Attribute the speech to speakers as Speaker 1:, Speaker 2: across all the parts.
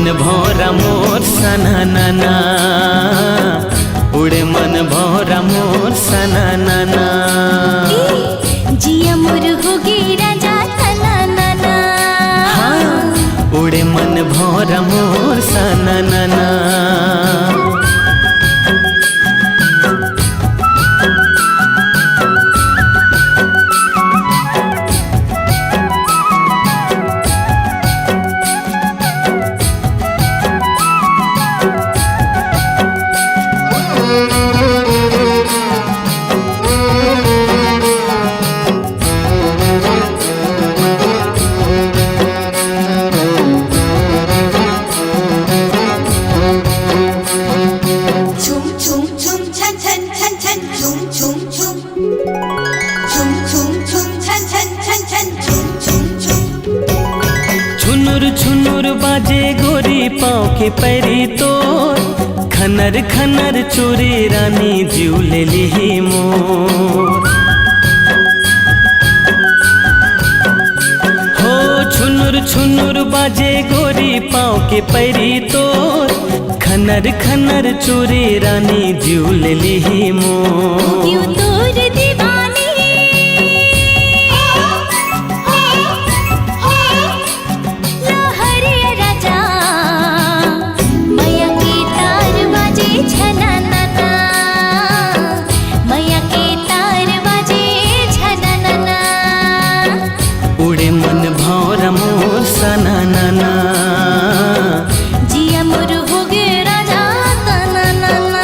Speaker 1: मन भौरा मोर सना नाना, उड़े मन भौरा मोर सना नाना।
Speaker 2: जिया मोर होगे राजा तना नाना।
Speaker 1: हाँ, उड़े मन भौरा मोर सना नाना। छुनुर बाजे गोरी पाँव के पैरी तोर, खनर खनर चोरी रानी जीव ले ली मोर। हो छुनुर छुनुर बाजे गोरी पाँव के पैरी तोर, खनर खनर चोरी रानी जीव ले ली मोर। उड़े मन भौरा मोर सना नाना,
Speaker 2: जिया मोर होगे राजा तना नाना।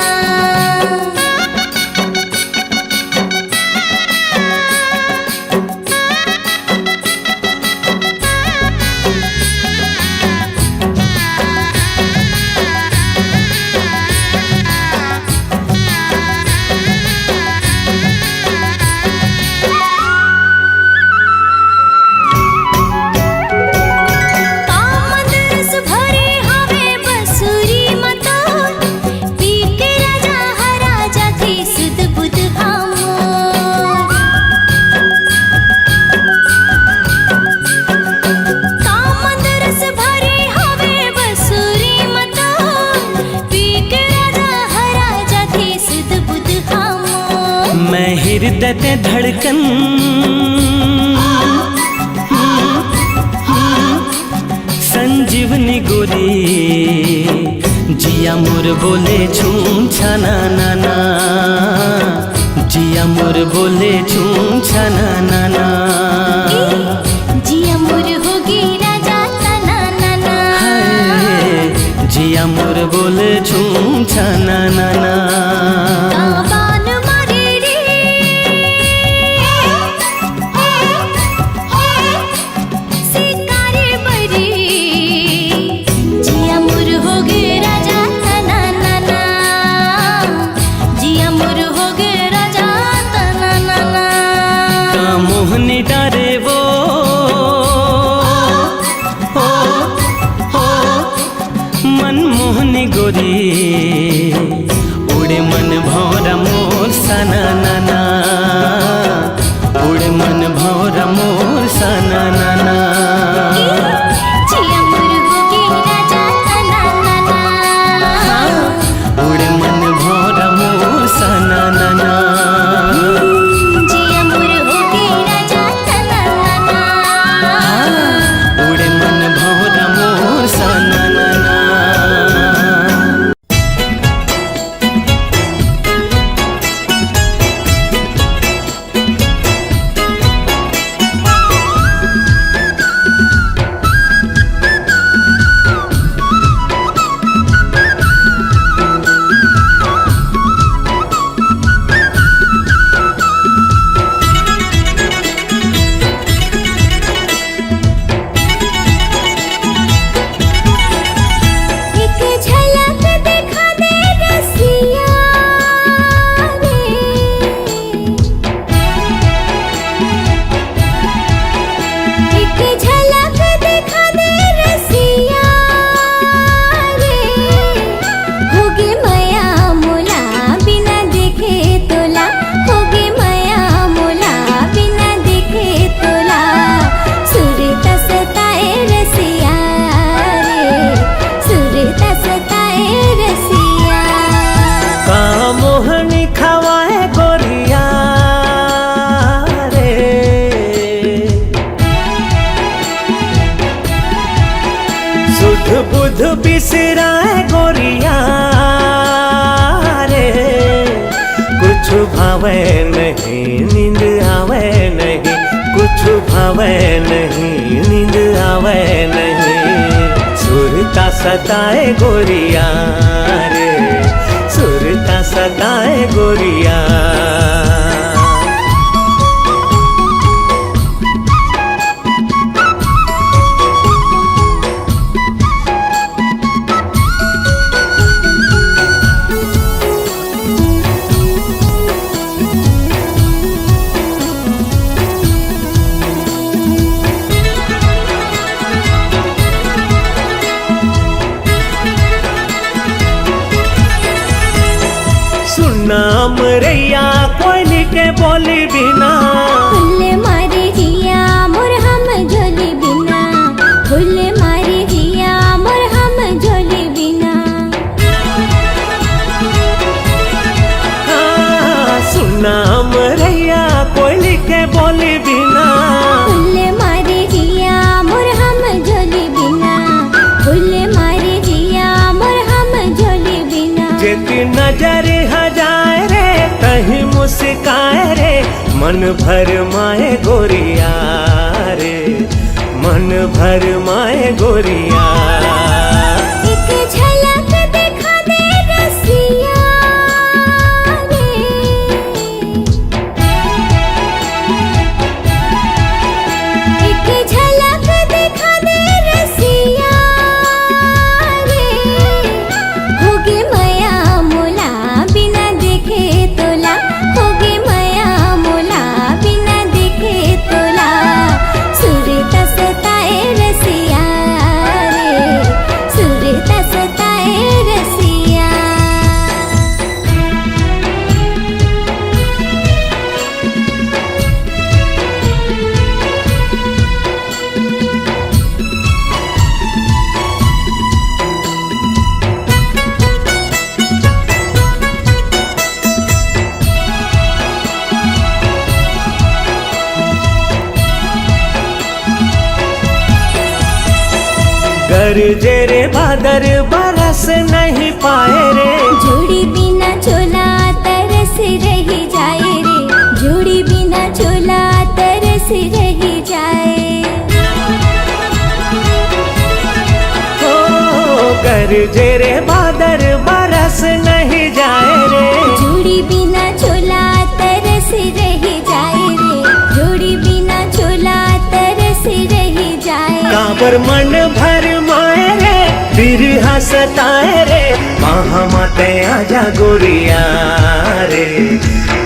Speaker 1: मैं हृदय ते धड़कन संजीवनी गोरी, जिया मोर बोले छूम छाना नाना, जिया मोर बोले छूम छाना नाना।
Speaker 2: जिया मोर होगे राजा तना नाना,
Speaker 1: जिया मोर बोले छूम छाना नाना। मोहनी डारे वो हो मन मोहनी गोरी। बिसराए गोरिया रे, कुछ भावे नहीं नींद आवे नहीं, कुछ भावे नहीं नींद आवे नहीं। सुरता सताए गोरिया रे, सुरता सताए गोरिया। नाम रैया कोयली के बोली बिना,
Speaker 2: फुल मारी जिया मोर हम झोली बिना, फुल मारी जिया मोर हम झोली बिना।
Speaker 1: सुनाम रैया कोयली के बोली बिना,
Speaker 2: फुल मारी जिया मोर हम झोली बिना, फुल मारी जिया मोर हम झोली बिना।
Speaker 1: जेती नजर हजाए रे कहीं मुस्काए रे, मन भर माए गोरिया रे, मन भर माए गोरिया।
Speaker 2: एक झलक दिखा दे रसिया रे, एक झलक दिखा दे रसिया रे। होगे माया मोला बिना देखे तोला, होगे माया मोला बिना देखे तोला। सुरता सताए रसिया रे, सुरता सताए रसिया।
Speaker 1: गरजे रे बादर बरस नहीं पाए रे,
Speaker 2: जोड़ी बिना चोला तरस रही जाए रे, जोड़ी बिना चोला तरस रही जाए।
Speaker 1: ओ गरजे रे बादर बरस नहीं जाए रे,
Speaker 2: जोड़ी बिना चोला तरस रही जाए रे, जोड़ी बिना चोला तरस रही जाए।
Speaker 1: काबर मन भर माए रे, बिरहा सताए रे, वहाँ माते आजा गोरिया रे,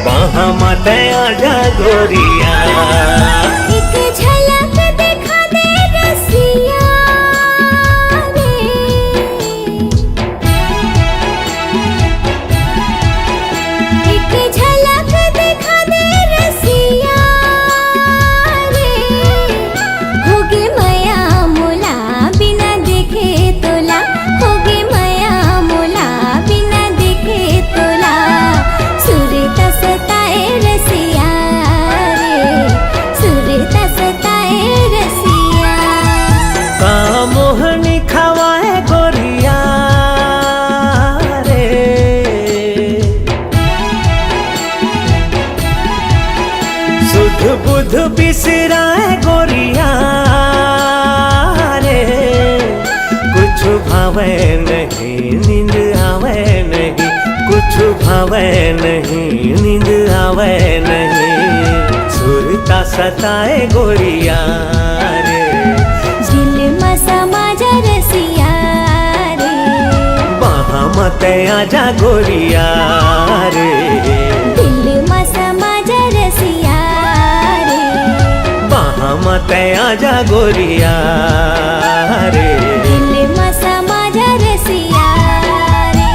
Speaker 1: वहाँ माते आजा गोरिया।
Speaker 2: एक झलक दिखा दे रसिया रे, एक झलक दिखा दे रसिया रे। होगे माया मोला बिना देखे तोला, होगे माया मोला बिना देखे तोला। सुरता सताए रसिया रे, सुरता सताए रसिया।
Speaker 1: का मोहनी खवाए गोरिया रे, सुध बुध बिसराए गोरिया रे, कुछ भावे नहीं नींद आवे नहीं, कुछ भावे नहीं नींद आवे नहीं। सुरता सताए गोरिया रे,
Speaker 2: दिल में समा जा रसिया रे,
Speaker 1: वहाँ मत आजा गोरिया रे,
Speaker 2: दिल में समा जा रसिया रे,
Speaker 1: वहाँ मत आजा गोरिया रे।
Speaker 2: दिल में समा जा रसिया रे।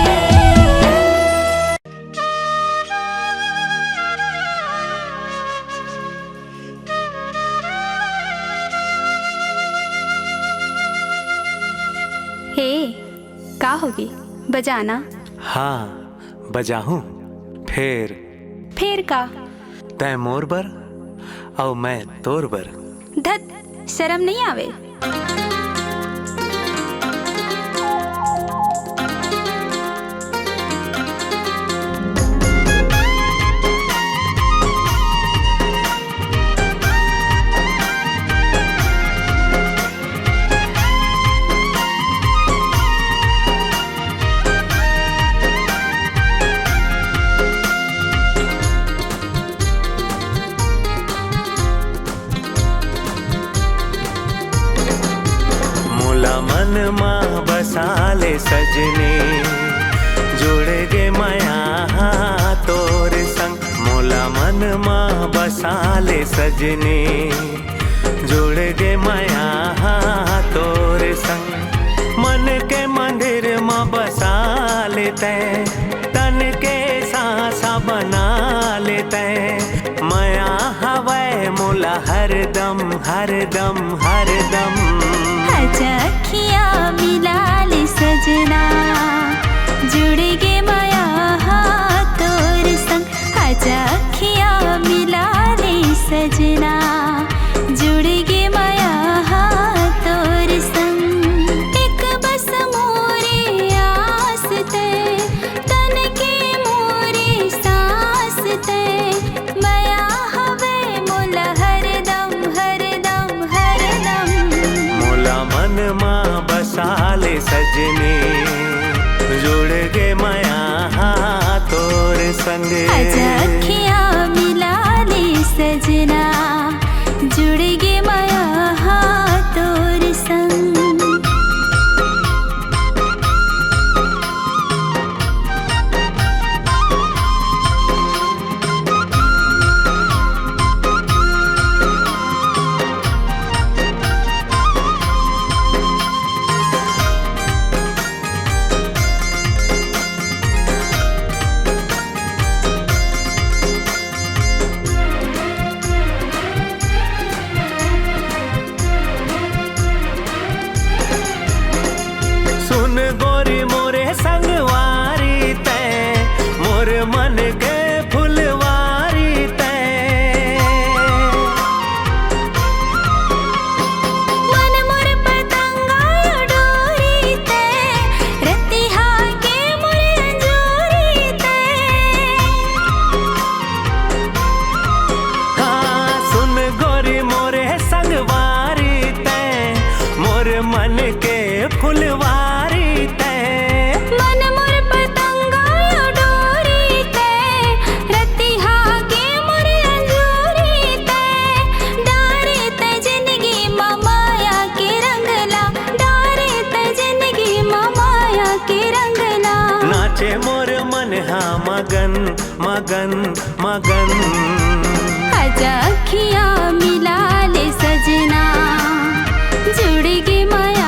Speaker 3: हे का होगी बजाना?
Speaker 1: हाँ बजाहूँ फिर
Speaker 3: का
Speaker 1: तै मोर बर और मैं तोर बर।
Speaker 3: धत शर्म नहीं आवे?
Speaker 1: मन माँ बसाले सजने जुड़ गे माया तोर संग। मोला मन माँ बसाले सजने जुड़ गे माया तोर संग। मन के मंदिर माँ बसा लेते तन के सांसा बना लेते। माया हवै मोला हरदम हरदम हरदम।
Speaker 2: आजा अखियाँ मिला ले सजना जुड़ गे माया तोर संग। आजा अखियाँ मिला ले सजना जुड़ गे माया तोर संग। एक बस मोरे आस ते तन के मोरे सांस ते। माया हवे मोला हरदम हरदम हरदम।
Speaker 1: मोला मन माँ बसाले सजने जुड़ गे माया तोर संग।
Speaker 2: आजा अखियाँ मिला ले सजना जुड़ गे माया तोर संग।
Speaker 1: सुन गोरी मोरे संगवारी तै मोर मन के फुलवारी तै।
Speaker 2: मन मोर पतंगा डोरी ते रतिहा के मोर अंजोरी ते।
Speaker 1: हाँ सुन गोरी मोरे संगवारी तै मोर मन के फुलवारी तै।
Speaker 2: मन मोर पतंगा डोरी ते रतिहा के मोर अंजोरी ते। डारे ते जिंदगी माँ माया के रंगला डारे ते जिंदगी माँ माया के रंगला।
Speaker 1: नाचे मोर मन हा मगन मगन मगन।
Speaker 2: आजा अखियाँ मिला ले सजना जुड़ गे माया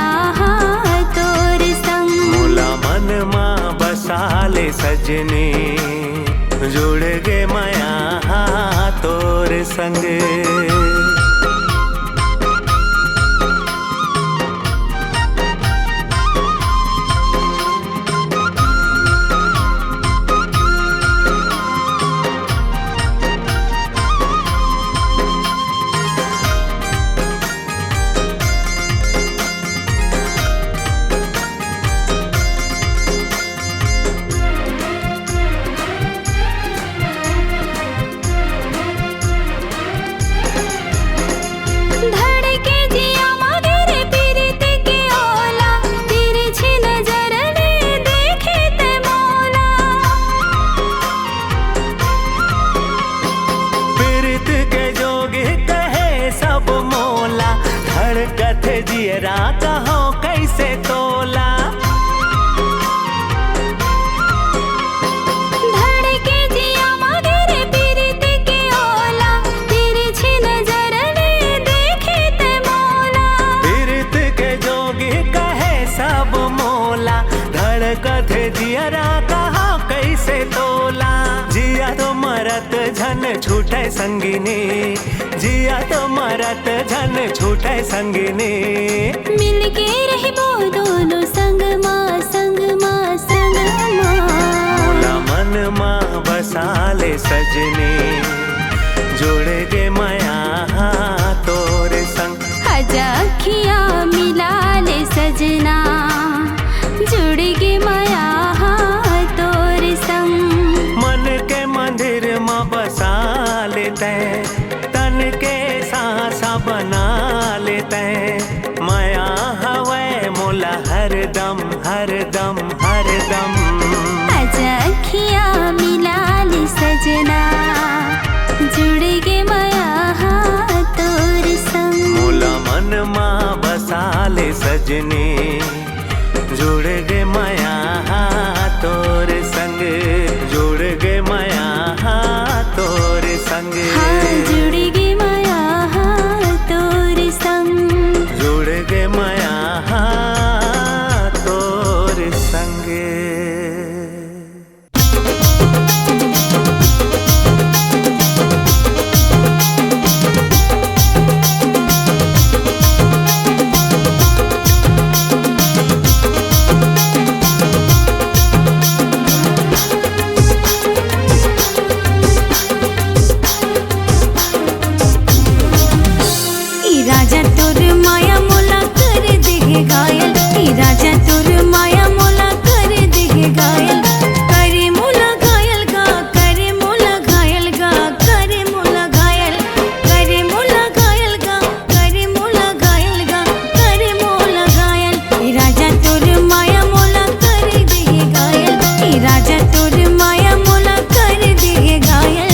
Speaker 2: तोर संग।
Speaker 1: मोला मन माँ बसाले सजने जुड़ गे माया तोर संग।
Speaker 2: धड़के जिया मगरे पीरित के ओला तिरछी नजर ने देखे ते मौला।
Speaker 1: पीरित के जोगी कहे सब मोला धड़कत जियरा कहो कैसे तोला।
Speaker 2: धड़के जिया मगरे पीरित के ओला तिरछी नजर ने देखे ते मौला।
Speaker 1: पीरित के जोगी कहे सब मोला धड़कत जियरा कहा कैसे तोला। जिया तो मरत झन छूटे संगिनी जिया तो मरत झन छूटे संगिनी।
Speaker 2: मिल के रहबो दोनों संग माँ संग माँ संग माँ।
Speaker 1: मोला मन माँ बसाले सजने जुड़ गे माया तोर संग।
Speaker 2: आजा अखियाँ मिला ले सजना जुड़ गे माया तोर संग।
Speaker 1: मन के मंदिर माँ बसा लेते तन के सांसा बना लेते। माया हवै मोला हरदम हरदम हरदम।
Speaker 2: आजा अखियाँ मिला ले सजना जुड़ गे माया तोर संग।
Speaker 1: मोला मन माँ बसा ले वाली सजनी जुड़ गे माया तोर संग, जुड़ गे माया तोर संग,
Speaker 2: हाँ जुड़ गे माया तोर संग,
Speaker 1: जुड़ गे माया तोर संग।
Speaker 2: राजा तोर माया मोला कर देगे घायल, राजा तोर माया मोला कर देगे घायल, करे मोला घायल गा, करे मोला घायल गा, करे मोला घायल, करे मोला घायल गा, करे मोला घायल गा, करे मोला घायल। राजा तोर माया मोला कर देगे घायल, राजा तोर माया मोला कर देगे घायल।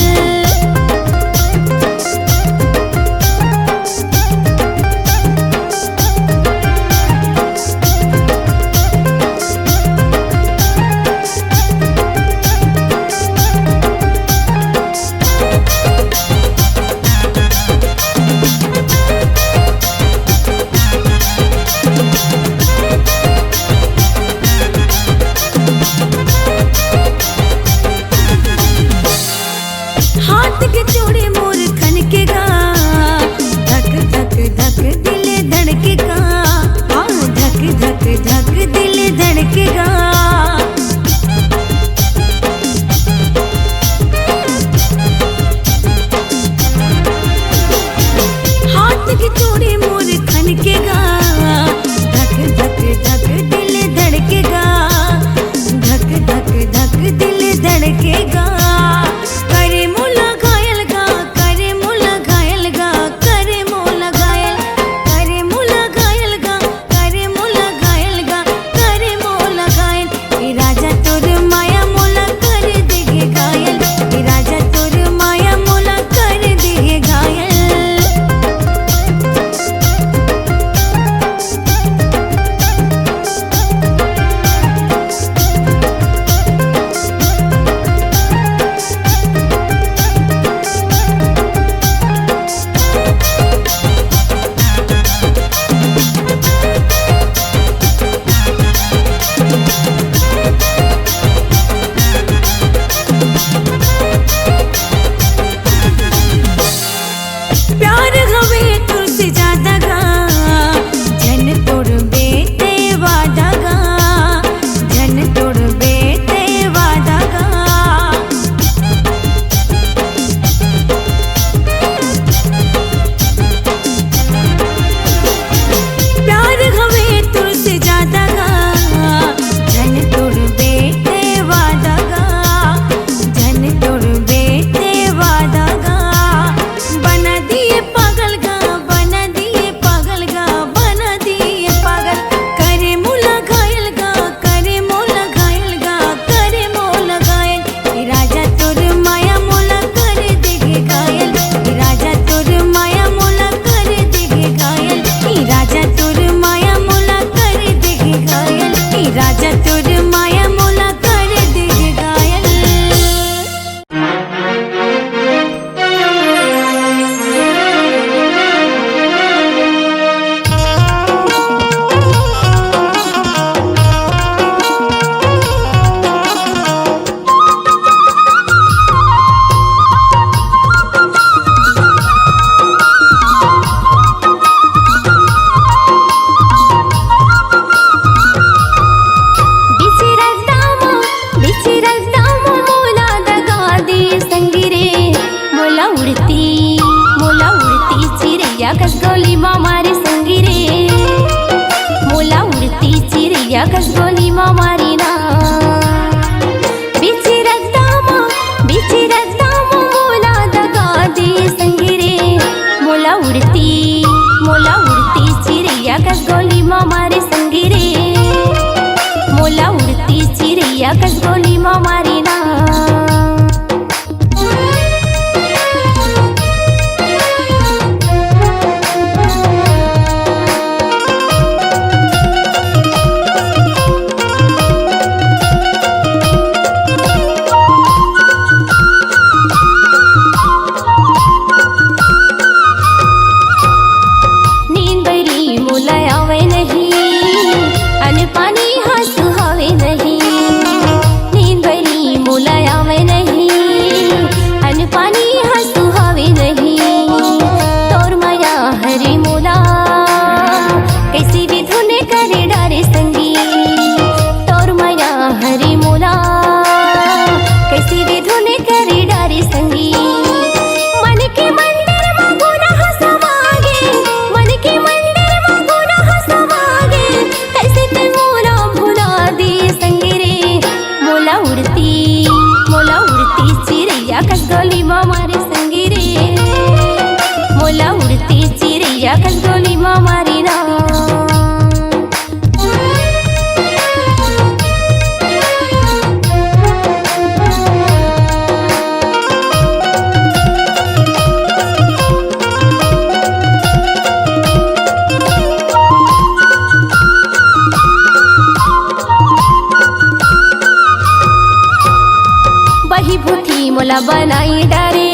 Speaker 2: मोला बनाई डारे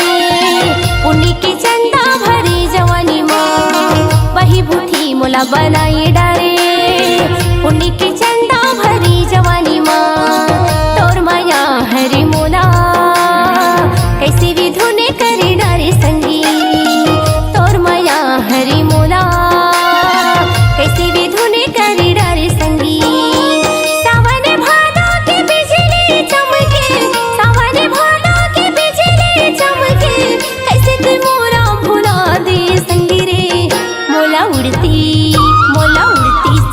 Speaker 2: पुण्य की चंदा भरी जवानी माँ वही बूथी मोला बनाई डारे पुण्य की चंदा भरी जवानी माँ तोर माया हरी मोला कैसे विधु ने करे डारे संगी तोर माया हरी मोला कैसे विधु ने करे डारे संगी सावन भादो के बिजली चमके सावन भादो के बिजली चमके कैसे तू मोरा भुला दे संगी रे मोला उड़ती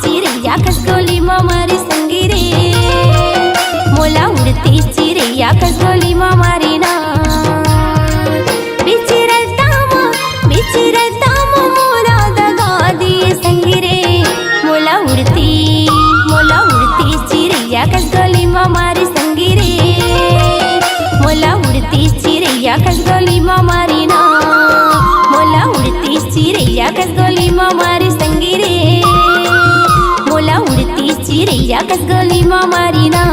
Speaker 2: चिड़ैया खसगोली मारी संगी रे मोला उड़ती चिड़ैया खसगोली मारी ना बिचिरता मोला दगा दिए संगी रे मोला उड़ती चिड़ैया खसगोली मारी संगी रे मोला उड़ती चिड़ैया खसगोली मारी ना मोला उड़ती चिड़ैया खसगोली मारी संगी रे मोला उड़ती चिड़ैया खसगोली मारी ना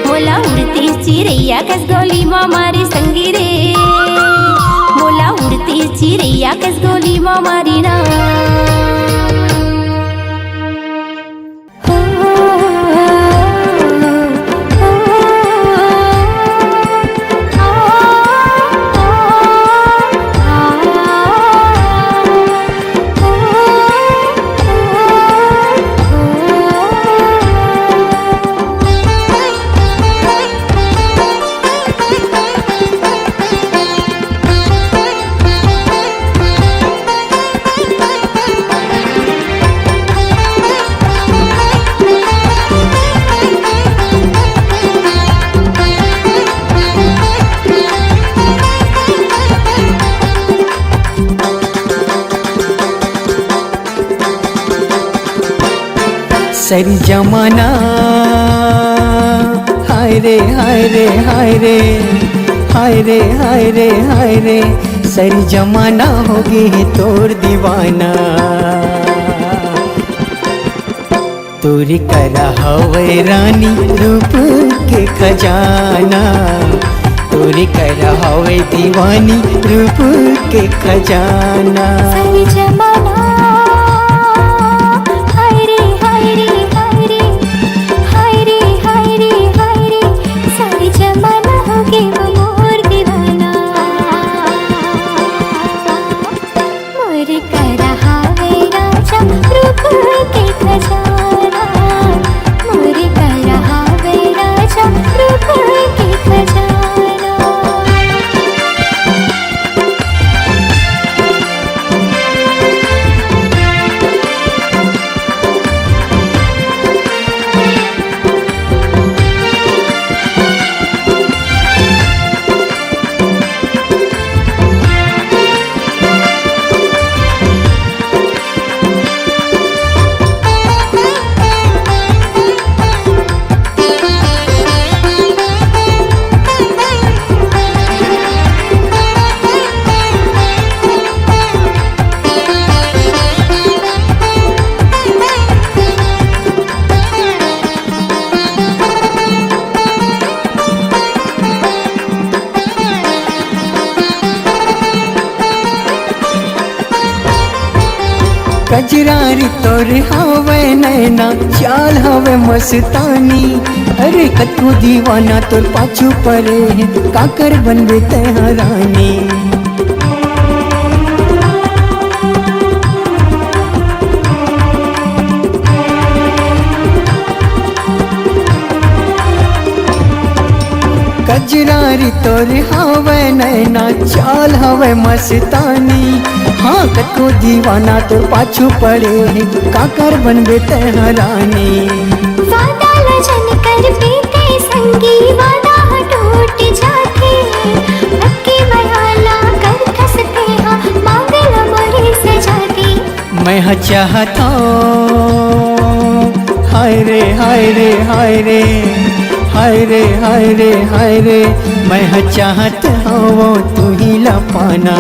Speaker 2: मोला उड़ती चिड़ैया खसगोली मारी संगी रे मोला उड़ती चिड़ैया खसगोली मारी ना
Speaker 4: सरी जमाना हाय रे हाय रे हाय रे हाय रे हाय रे हाय रे सरी जमाना होगी तोर दीवाना तोरी करा हवे रानी रूप के खजाना तोरी करा हवे दीवानी रूप के खजाना
Speaker 2: सही जमाना
Speaker 4: कजरारी तोर हवे नैना चाल हवे मस्तानी अरे कतू दीवाना तोर पाछू परे है काकर बनबे तेहरानी कजरारी तोर हवे नैना चाल हवे मस्तानी हाँ कतको दीवाना तोर पाछू पड़े है काकर बनबे तेहरानी
Speaker 2: वादा लजन कर पीते संगी वादा टूट जाते अक्की बयाला कर खसते हाँ मांगल मोरी सजाती
Speaker 4: मैं चाहता हाय रे हाय रे हाय रे हाय रे हाय रे हाय रे मैं चाहत हूँ तू ही लपाना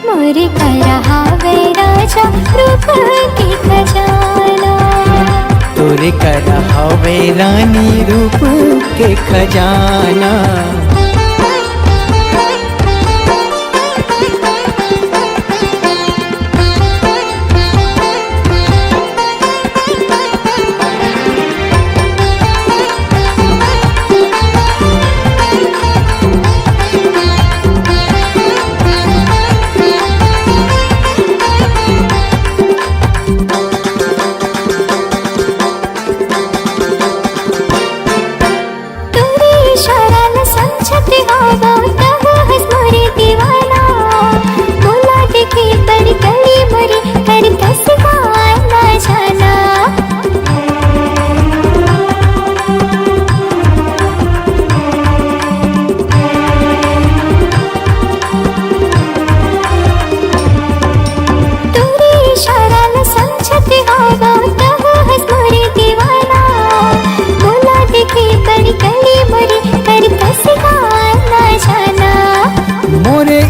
Speaker 2: मोरे कर रहा वे राजा रूप के खजाना
Speaker 4: तोर तोरे कर हवे रानी रूप के खजाना।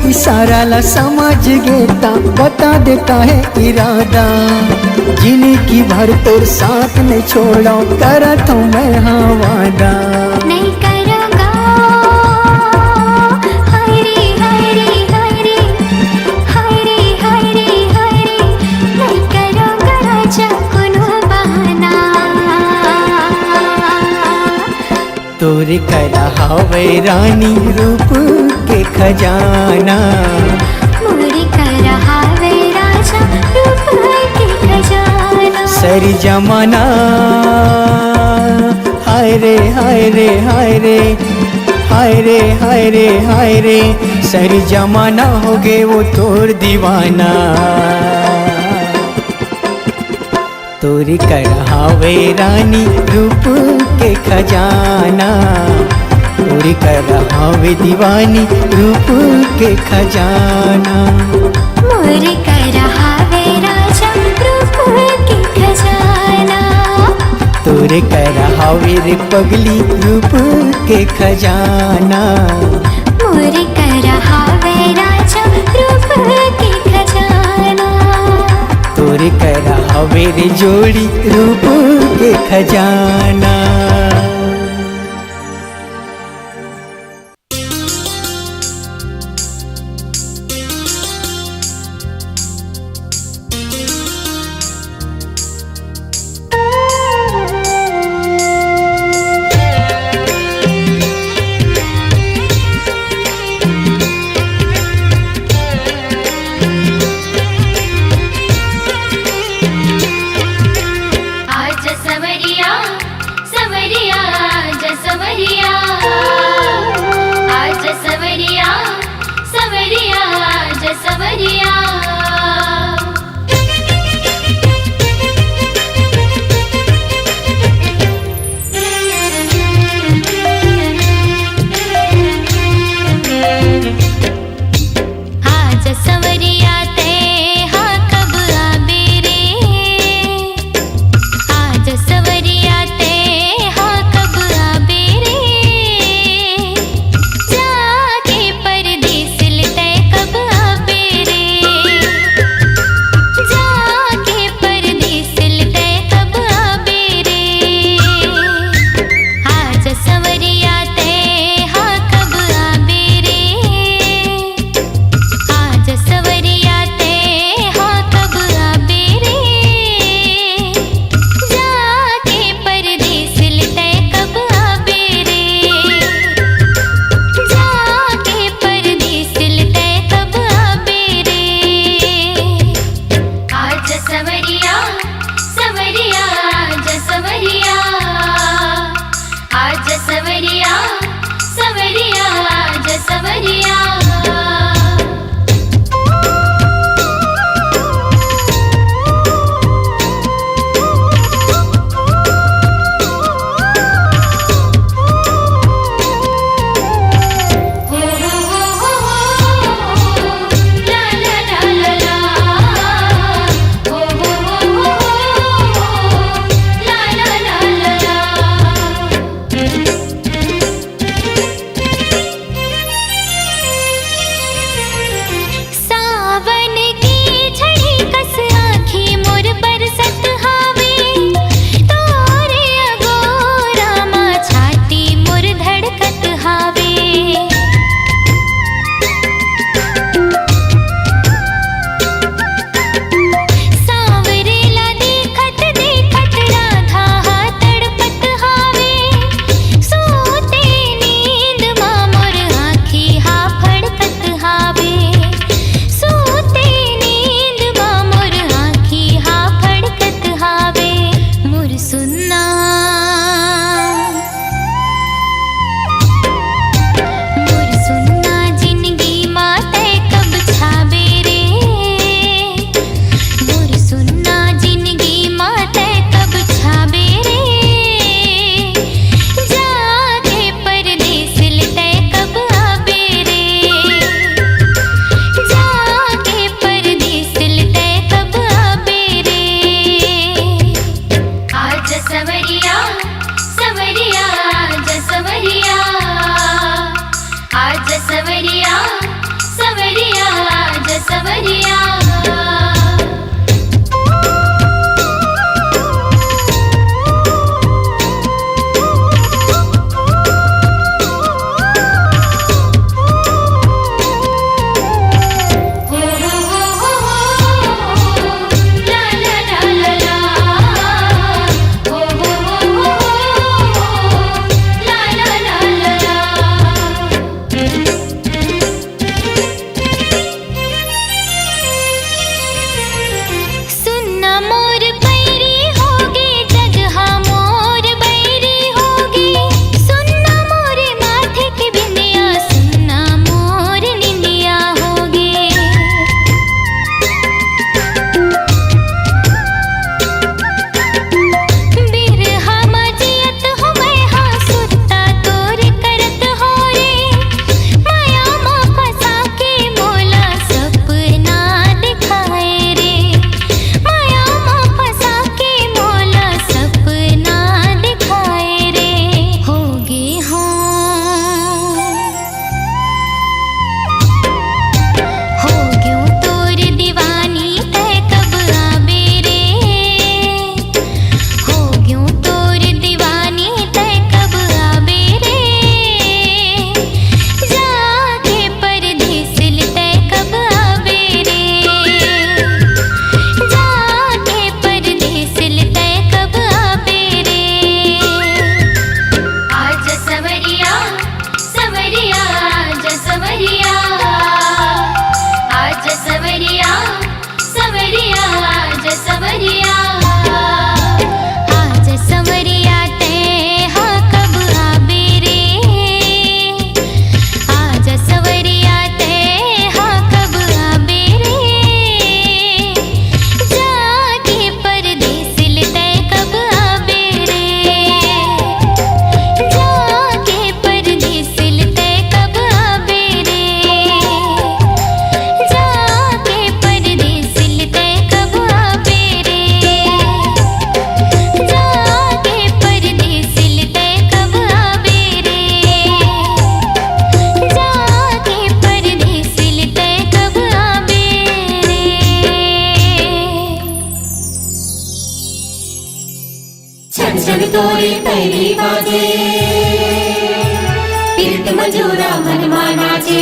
Speaker 4: इशारा ला समझ गेता बता देता है इरादा। जिंदगी भर तोर साथ नहीं छोड़ा करत हूँ मैं हाँ वादा।
Speaker 2: नहीं करूँगा हाय रे हाय रे हाय रे हाय रे हाय रे हाय रे नहीं करूँगा राजा कोनो बहाना।
Speaker 4: तोरे करा हवे रानी रूप के खजाना।
Speaker 2: मोरे कर हावे राजा रूप के खजाना।
Speaker 4: सरी जमाना हाय रे हाय रे हाय रे हाय रे हाय रे हाय रे सरी जमाना हो गे वो तोर दीवाना। तोरी कर हावे रानी रूप के खजाना। तोरी कर हावे दीवानी रूप के खजाना।
Speaker 2: मोरे कर हावे राजा रूप के खजाना।
Speaker 4: तोरे कर हावे रे पगली रूप के खजाना।
Speaker 2: मोरे कर हावे राजा रूप के खजाना।
Speaker 4: तोरे कर हावे रे जोड़ी रूप के खजाना।
Speaker 2: आज सवरिया
Speaker 5: सुन तोरे पैरी बाजे पीरत मंजूरा मन नाचे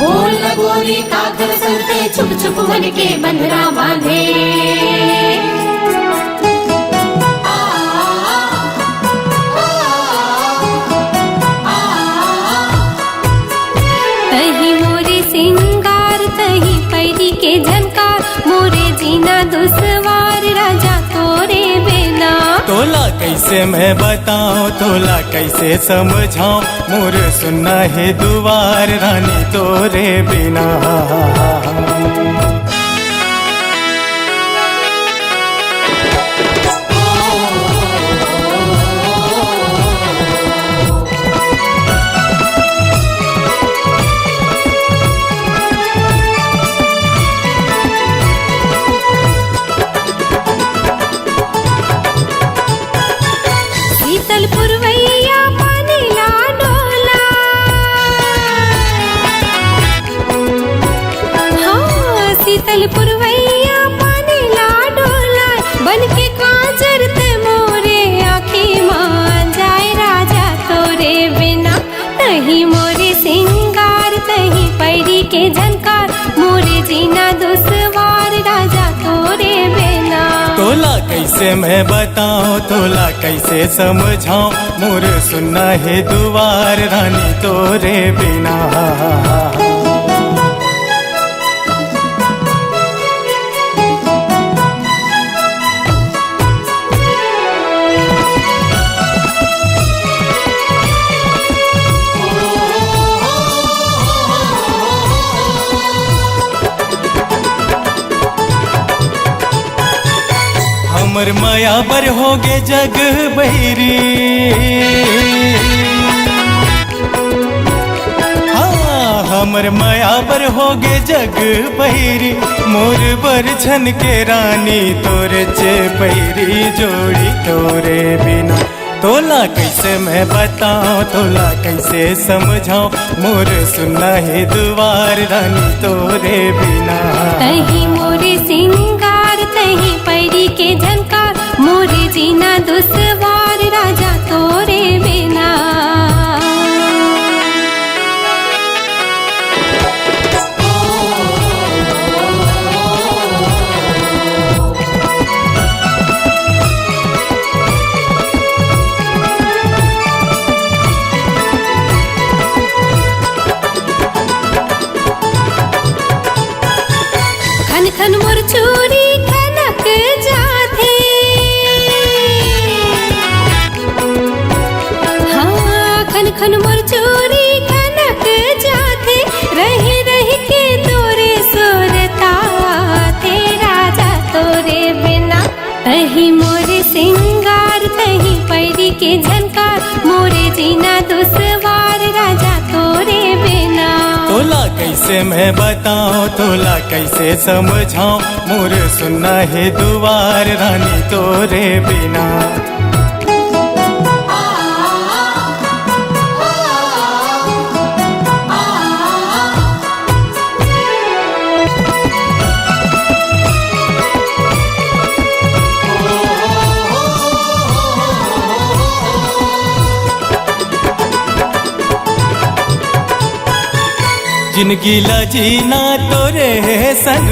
Speaker 5: बोल न गोरी काकर सुनते छुप छुप मन के बंधना बांधे
Speaker 2: तही मोरे सिंगार तही पैरी के झनकार मोरे जीना दुसवार राजा तोरे बिना
Speaker 1: तोला कैसे मैं बताऊं तोला कैसे समझाऊं मोर सुनना है दुआर रानी तोरे बिना
Speaker 2: शीतल पुरवैया पानी ला डोला हाँ शीतल पुरवैया पानी ला डोला बन के काजर ते मोरे आँखी मान जाए राजा तोरे बिना तही मोरे सिंगार तही पैरी के झनकार मोरे जीना दुसवार राजा तोरे बिना
Speaker 1: तोला कैसे मैं बताऊं तोला कैसे समझाऊं मोर सुनना है दुआर रानी तोरे बिना हमर माया बर होगे जग बहिरी हाँ हमर माया बर होगे जग बहिरी मोर बर छन के रानी तोरे चे बहिरी जोड़ी तोरे बिना तोला कैसे मैं बताऊं तोला कैसे समझाऊं मोर सुनना है दुआर रानी तोरे बिना
Speaker 2: तही मोरे सिंगार तही पैरी के झनकार मोरे जीना दुसवार राजा तोरे बिना खन खन मोर चूरी खनक जाथे हाँ खन खन मोर चूरी खनक जाथे रह रह के तोरे सुरता थे राजा तोरे बिना तही मोरे सिंगार तही पैरी के झनकार मोरे जीना दुसवार राजा तोरे बिना
Speaker 1: तोला कैसे मैं बताऊं तोला कैसे समझाऊं मोर सुनना है दुआर रानी तोरे बिना जिनकी लजीना तोरे संग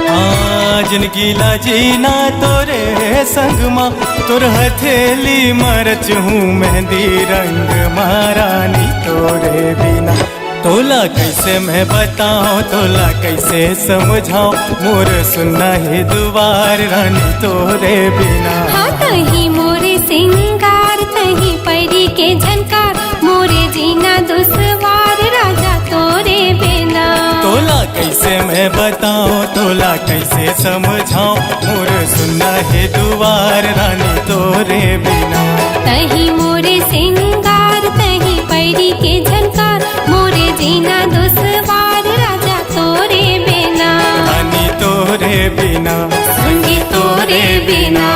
Speaker 1: हाँ जिनकी लजीना तोरे संग माँ तोर हथेली मरच हूँ मेहंदी रंग महारानी तोरे बिना तोला कैसे मैं बताऊं तोला कैसे समझाऊं मोर सुनना है दुआर रानी तोरे बिना
Speaker 2: हाँ तही मोरे सिंगार तही पैरी के झनकार मोरे जीना दुसवार राजा तोरे बिना
Speaker 1: तोला कैसे मैं बताऊं तोला कैसे समझाऊं मोर सुनना है दुआर रानी तोरे बिना
Speaker 2: तही मोरे सिंगार तही पैरी के झनकार मोरे जीना दुसवार राजा तोरे बिना
Speaker 1: रानी तोरे बिना
Speaker 2: संगी तोरे बिना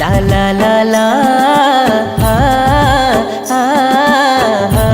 Speaker 6: ला ला ला ला हा, हा, हा,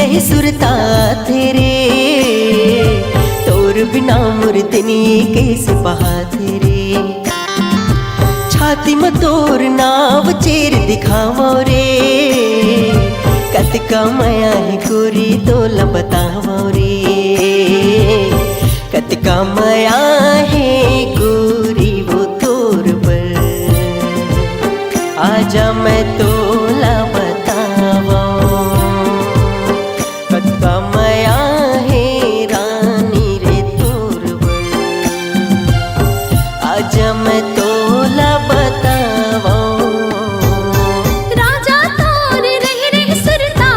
Speaker 6: रही सुरता तेरे, तोर बिना मुर्दनी कैसे बहा तेरे। छाती में तोर नाव चेर दिखावो रे, कतका माया है गोरी तोला बतावो रे, कतका माया है गोरी वो तोर पर। आजा मैं तोला बतावो, कतका माया है रानी रे तोर पर। आजा मैं तोला बतावो।
Speaker 2: राजा तोर रही रही सुरता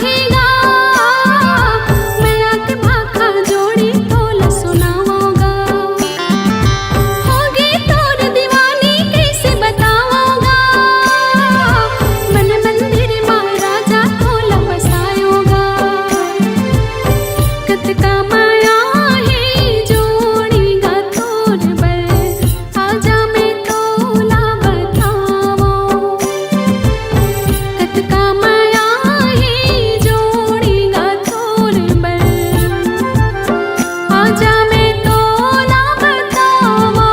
Speaker 2: थेगा, मैं आके भाखा जोड़ी तोला सुनाऊंगा। होगी तोर दीवानी कैसे बताऊंगा, मन मंदिर माँ राजा तोला बसाऊंगा। कतका माया है जोड़ीगा तोर बल, आजा मैं तोला बतावो। कतका माया है जोड़ीगा तोर बल, आजा मैं तोला बतावो।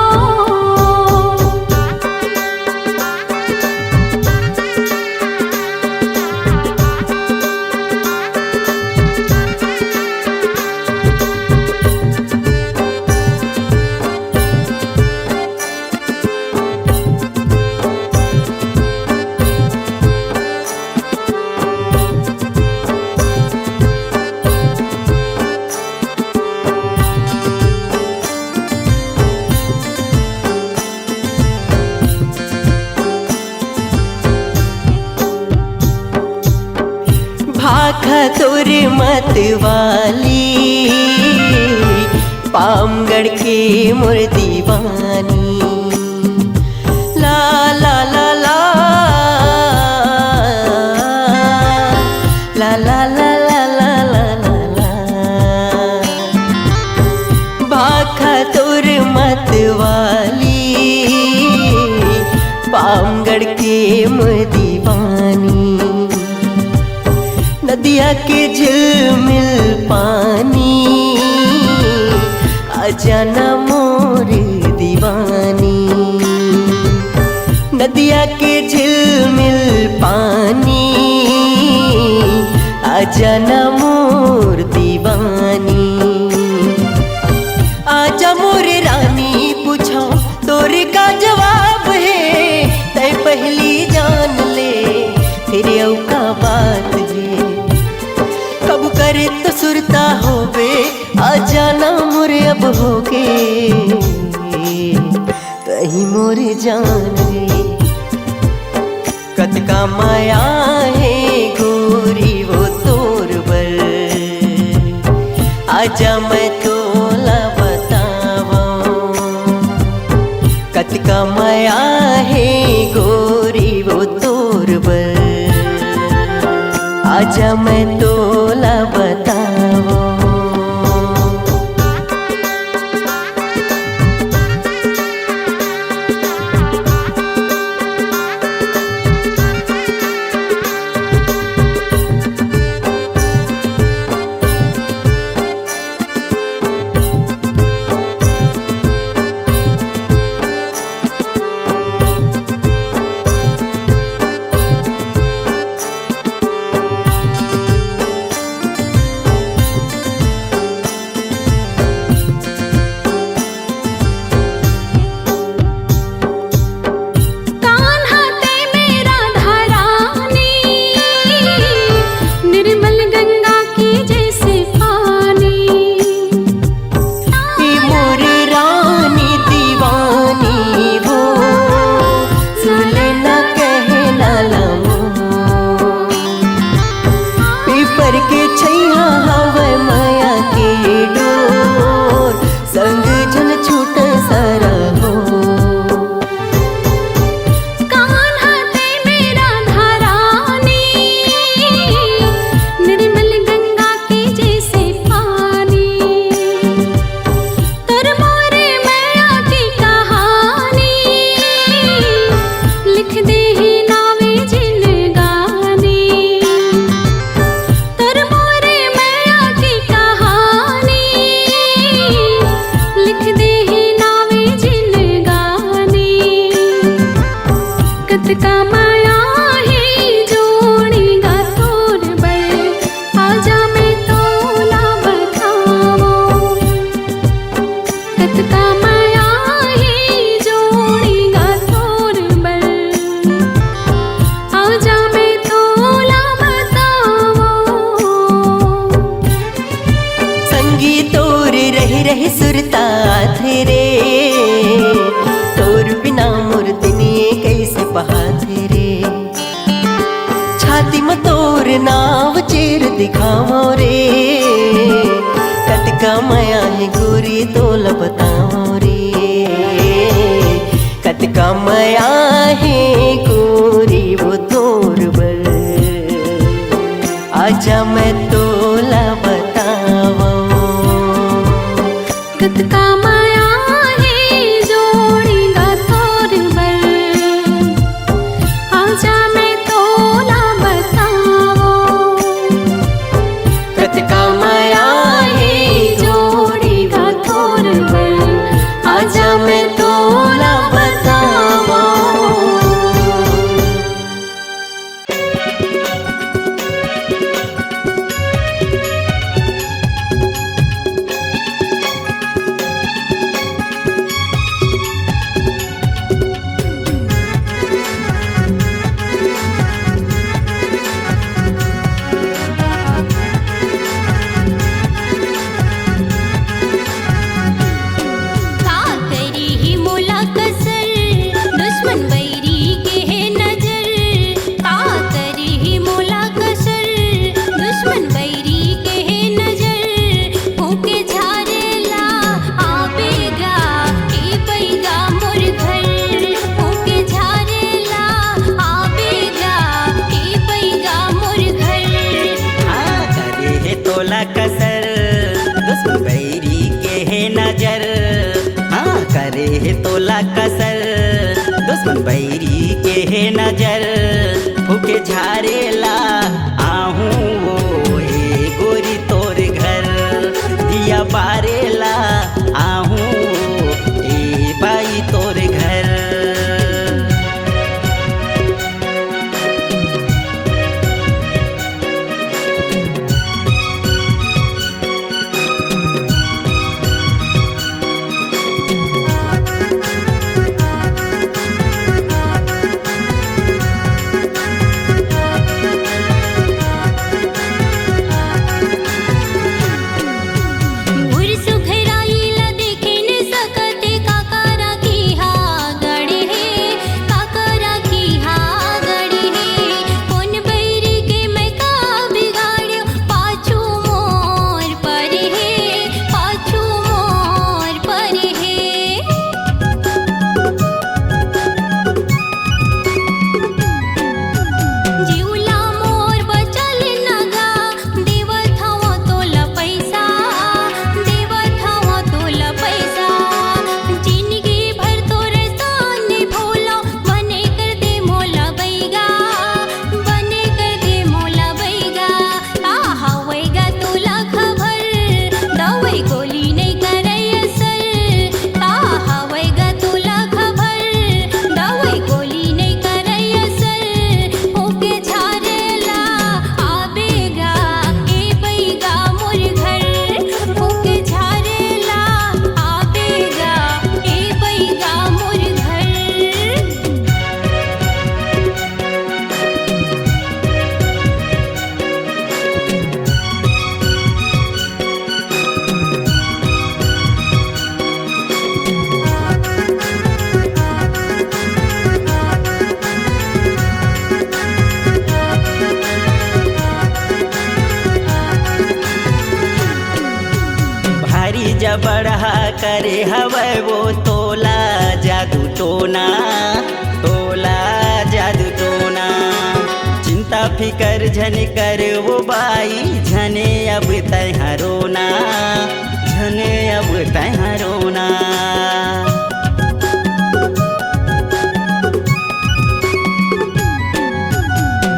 Speaker 6: भाखा तोर मत वाली, पामगढ़ के मोर दीवानी। ला ला ला ला ला ला ला ला ला ला ला ला। भाखा तोर मत वाली, पामगढ़ के मोर दीवानी। नदिया के झिलमिल पानी, आजा ना मोर दीवानी। नदिया के झिलमिल पानी, आजा ना मोर दीवानी। आजा मोर रानी पूछो तोर का जवाब है, तय पहली जान ले फिर औ का बात है। कब करे तो सुरता होवे, आजा ना मोरे अब होगे, कहीं मोरे जान रे। कतका माया है गोरी वो तोर बल, आजा मैं तोला बतावो। कतका माया है गोरी वो तोर बल, आजा मैं तोला बतावो।
Speaker 2: कतका माया है जोड़ेगा तोर बल आजा मैं तोला बताओ कतका माया है जोड़ेगा तोर बल आजा मैं तोला बताओ
Speaker 6: संगी तोर रही रही सुरता थे रे तोर बिना मोर दिनिए कैसे बहाते रे छाती में तोर नाव चेर दिखावो रे कतका माया है गोरी तोला बताओ रे कतका माया है गोरी वो तोर बल आजा मैं तोला बताओ
Speaker 2: कतका माया है जोड़ेगा तोर बल आजा मैं तोला बताओ
Speaker 6: कतका माया है
Speaker 2: जोड़ेगा तोर बल
Speaker 6: आजा मैं तोला बताओ
Speaker 2: का करी ही मोला कसर दुश्मन बैरी के है नजर का करी ही मोला कसर दुश्मन बैरी के है नजर होके झारेला आवेगा के बैगा मोर घर होके झारेला आवेगा के बैगा मोर घर
Speaker 7: करे है तोला कसर दुश्मन बैरी के है नजर हाँ करे है तोला कसर दुश्मन बैरी के है नजर फूके झारेला आहूँ वो ए गोरी तोर घर दिया बारेला आहूँ ए बाई तोर घर
Speaker 2: मोर सुघराईला देखे न सकते काकारा की हा गड़े है काकारा की हा गड़े है कौन बैरी के मैं का बिगाड़्यो पाछू मोर पर है पाछू मोर पर है जीवला मोर बचल नगा देवत हवा तोला पैसा देवत हवा तोला पैसा जिंदगी भर तोरे सामने भोला बने कर दे मोला बैगा बने कर दे मोला बैगा का हवेगा तोला खबर दवाई गोली नहीं करे असर का हवेगा तोला खबर दवाई गोली नहीं करे असर होके झारेला आवेगा ए बैगा मोर घर होके झारेला आवेगा ए बैगा मोर घर
Speaker 7: भारी जबड़ा करे हवे वो तोला जादू टोना तोला जादू टोना चिंता फिकर झन कर वो बाई झने अब तैहरोना झने अब तैहरोना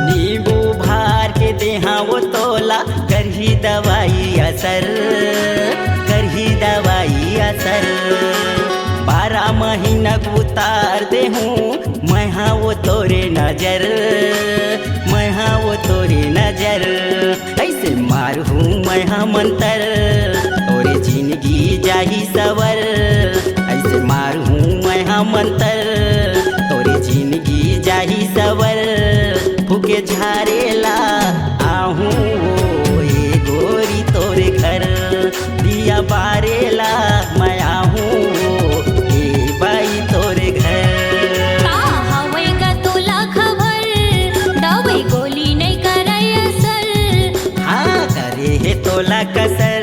Speaker 7: नींबू भार के देहा वो तोला करही दवाई असर करही दवाई असर 12 महीना उतार दे हूँ मैं हाँ वो तोरे नजर, मैं हाँ वो तोरे नजर। ऐसे मार हूँ मैं हाँ मंतर तोरे जिंदगी जाही सवर। ऐसे मार हूँ मैं हाँ मंतर तोरे जिंदगी जाही सवर। फूके झारेला आहूँ ये गोरी तोरे घर, दिया बारेला मैं आहूँ ये बाई तोरे घर।
Speaker 2: का हवै का तोला खबर दवाई गोली नहीं करे असर।
Speaker 7: हाँ करे है तोला कसर